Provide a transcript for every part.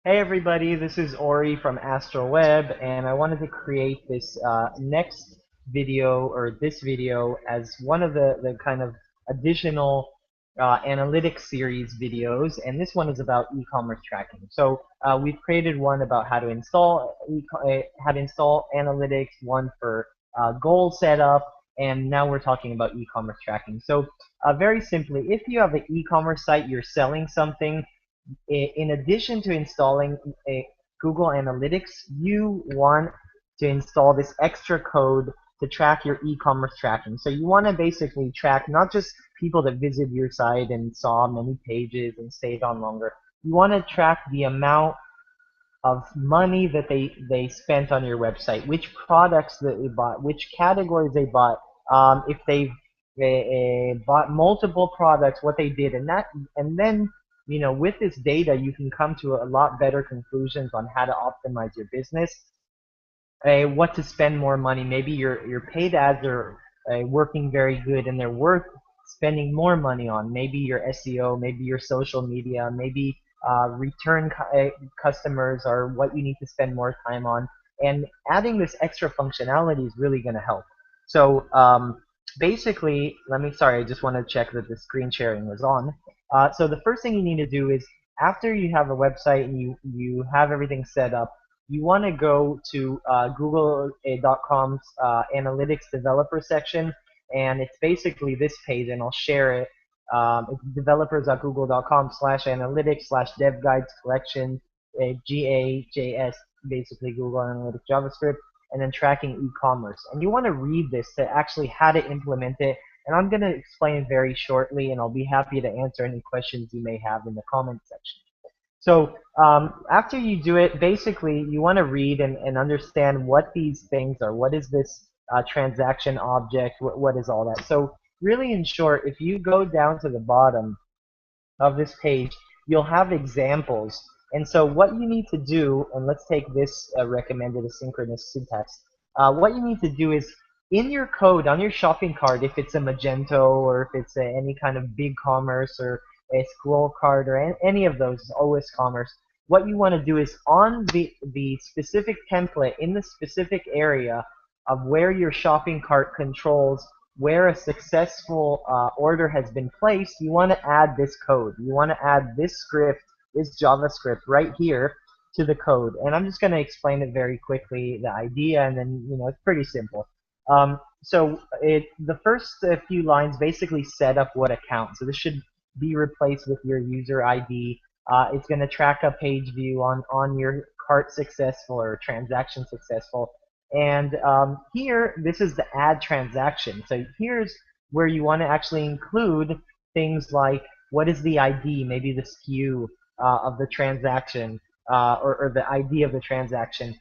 Hey everybody, this is Ori from AstroWeb, and I wanted to create this next video or this video as one of the kind of additional analytics series videos, and this one is about e-commerce tracking. So we've created one about how to install analytics, one for goal setup, and now we're talking about e-commerce tracking. So very simply, if you have an e-commerce site, you're selling something in addition to installing a Google Analytics, you want to install this extra code to track your e-commerce tracking. So you want to basically track not just people that visit your site and saw many pages and stayed on longer. You want to track the amount of money that they spent on your website, which products that they bought, which categories they bought, if they've bought multiple products, what they did, and then with this data, you can come to a lot better conclusions on how to optimize your business, what to spend more money. Maybe your paid ads are working very good and they're worth spending more money on. Maybe your SEO, maybe your social media, maybe return customers are what you need to spend more time on. And adding this extra functionality is really going to help. So basically, sorry, I just want to check that the screen sharing was on. So the first thing you need to do is after you have a website and you have everything set up, you want to go to google.com's analytics developer section, and it's basically this page, and I'll share it. It's developers.google.com/analytics/devguides collection, GAJS, basically Google Analytics JavaScript, and then tracking e-commerce. And you want to read this to actually how to implement it. And I'm going to explain very shortly, and I'll be happy to answer any questions you may have in the comment section. So after you do it, basically you want to read and understand what these things are. What is this transaction object? What is all that? So really, in short, if you go down to the bottom of this page, you'll have examples. And so what you need to do, and let's take this recommended asynchronous syntax. What you need to do is in your code on your shopping cart, if it's a Magento or if it's any kind of big commerce or a scroll cart or any of those OS commerce, what you want to do is on the specific template in the specific area of where your shopping cart controls where a successful order has been placed, you want to add this code. You want to add this script, this JavaScript right here to the code. And I'm just going to explain it very quickly, the idea, and then, it's pretty simple. The first few lines basically set up what account. So this should be replaced with your user ID. It's going to track a page view on your cart successful or transaction successful. And here, this is the add transaction. So here's where you want to actually include things like what is the ID, maybe the SKU of the transaction, or the ID of the transaction.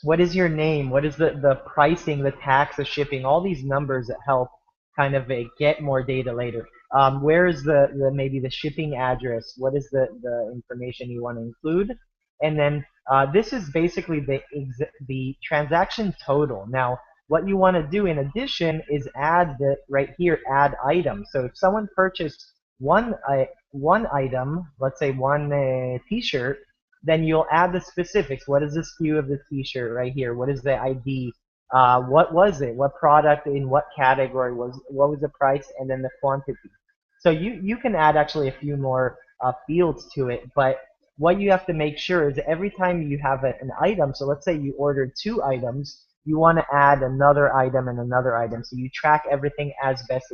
What is your name? What is the pricing, the tax, the shipping, all these numbers that help kind of get more data later. Where is maybe the shipping address? What is the information you want to include? And then this is basically the transaction total. Now, what you want to do in addition is add right here, add item. So if someone purchased one item, let's say one T-shirt, then you'll add the specifics. What is the SKU of the T-shirt right here? What is the ID? What was it? What product in what category what was the price, and then the quantity. So you can add actually a few more fields to it, but what you have to make sure is every time you have an item, so let's say you ordered 2 items, you want to add another item and another item, so you track everything as best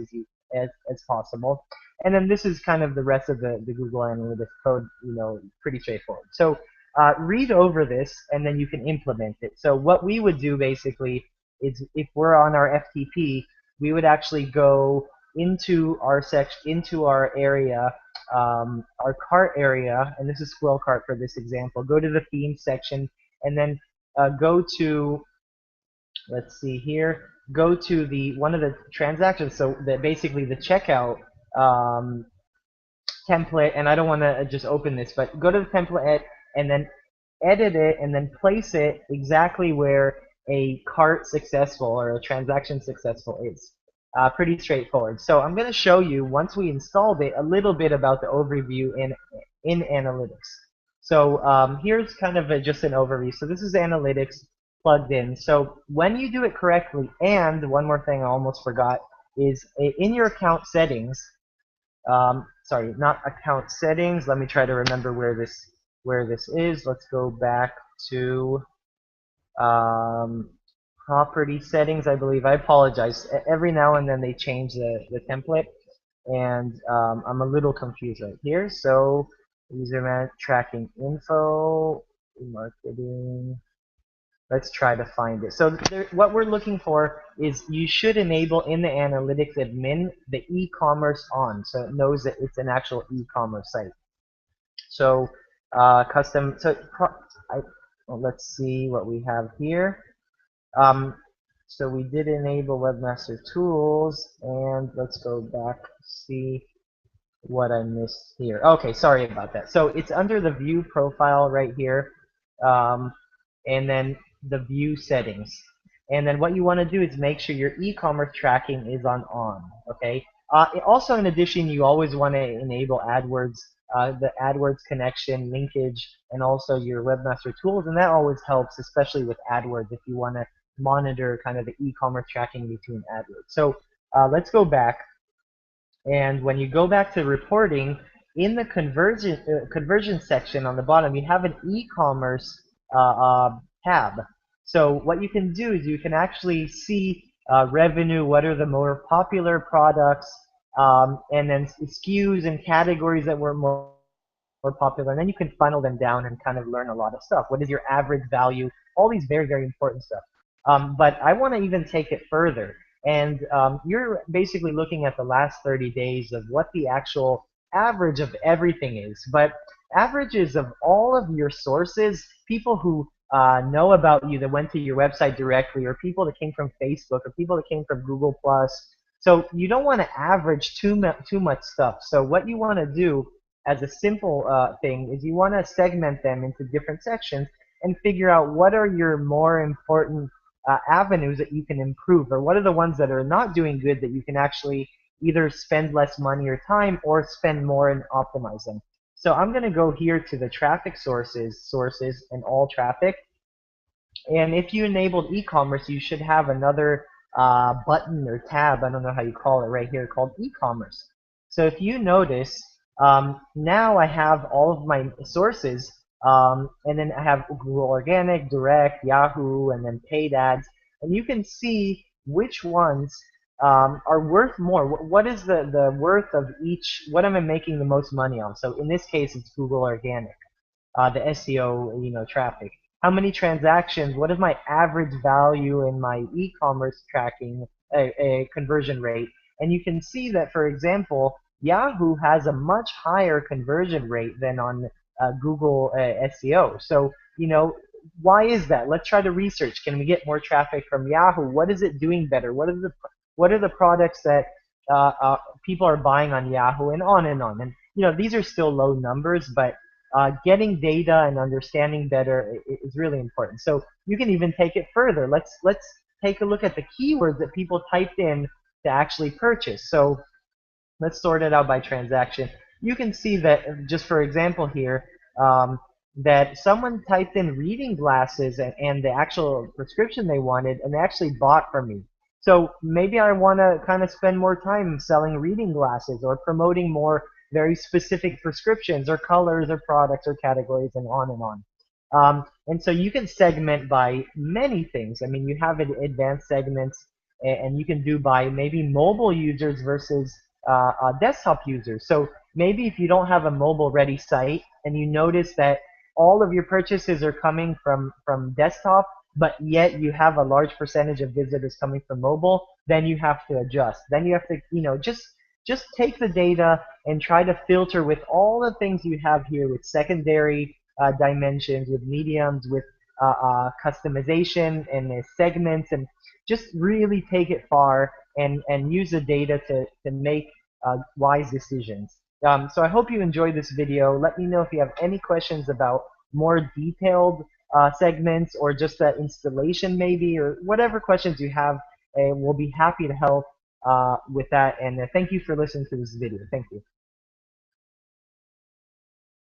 as possible. And then this is kind of the rest of the Google Analytics code, pretty straightforward. So read over this, and then you can implement it. So what we would do basically is if we're on our FTP, we would actually go into our area, our cart area, and this is scroll cart for this example. Go to the theme section, and then go to, let's see here, go to one of the transactions. So basically the checkout template, and I don't want to just open this, but go to the template and then edit it and then place it exactly where a cart successful or a transaction successful is. Pretty straightforward. So I'm going to show you, once we installed it, a little bit about the overview in analytics. So here's kind of just an overview. So this is analytics plugged in. So when you do it correctly, and one more thing I almost forgot, is in your account settings, sorry, not account settings. Let me try to remember where this is. Let's go back to um, property settings, I believe. I apologize. Every now and then they change the template, and I'm a little confused right here. So user management tracking info, marketing. Let's try to find it. So what we're looking for is you should enable in the analytics admin the e-commerce on, so it knows that it's an actual e-commerce site. So custom. So well, let's see what we have here. Um, so we did enable Webmaster Tools, and let's go back see what I missed here. Okay, sorry about that. So it's under the view profile right here, and then the view settings. And then what you want to do is make sure your e-commerce tracking is on. Okay. Also, in addition, you always want to enable AdWords, the AdWords connection, linkage, and also your Webmaster Tools, and that always helps, especially with AdWords if you want to monitor kind of the e-commerce tracking between AdWords. So let's go back. And when you go back to reporting, in the conversion section on the bottom, you have an e-commerce tab. So what you can do is you can actually see revenue, what are the more popular products, and then SKUs and categories that were more popular, and then you can funnel them down and kind of learn a lot of stuff. What is your average value? All these very, very important stuff. But I want to even take it further. And you're basically looking at the last 30 days of what the actual average of everything is. But averages of all of your sources, people who know about you that went to your website directly, or people that came from Facebook, or people that came from Google+. So you don't want to average too much stuff. So what you want to do as a simple thing is you want to segment them into different sections and figure out what are your more important avenues that you can improve, or what are the ones that are not doing good that you can actually either spend less money or time or spend more and optimize them. So I'm going to go here to the traffic sources and all traffic. And if you enabled e-commerce, you should have another button or tab, I don't know how you call it, right here called e-commerce. So if you notice, now I have all of my sources, and then I have Google Organic, Direct, Yahoo, and then paid ads. And you can see which ones are worth more. What is the worth of each? What am I making the most money on? So in this case, it's Google Organic, the SEO, traffic. How many transactions? What is my average value in my e-commerce tracking conversion rate? And you can see that, for example, Yahoo has a much higher conversion rate than on Google SEO. So, why is that? Let's try to research. Can we get more traffic from Yahoo? What is it doing better? What are the products that people are buying on Yahoo, and on and on. And these are still low numbers, but getting data and understanding better is really important. So you can even take it further. Let's take a look at the keywords that people typed in to actually purchase. So let's sort it out by transaction. You can see that, just for example here, that someone typed in reading glasses and the actual prescription they wanted, and they actually bought from me. So maybe I want to kind of spend more time selling reading glasses, or promoting more very specific prescriptions or colors or products or categories, and on and on. And so you can segment by many things. I mean, you have advanced segments, and you can do by maybe mobile users versus desktop users. So maybe if you don't have a mobile ready site and you notice that all of your purchases are coming from desktop, but yet you have a large percentage of visitors coming from mobile, then you have to adjust. Then you have to, just take the data and try to filter with all the things you have here, with secondary dimensions, with mediums, with customization and segments, and just really take it far and use the data to make wise decisions. So I hope you enjoyed this video. Let me know if you have any questions about more detailed segments, or just the installation maybe, or whatever questions you have, and we'll be happy to help with that. And thank you for listening to this video. Thank you.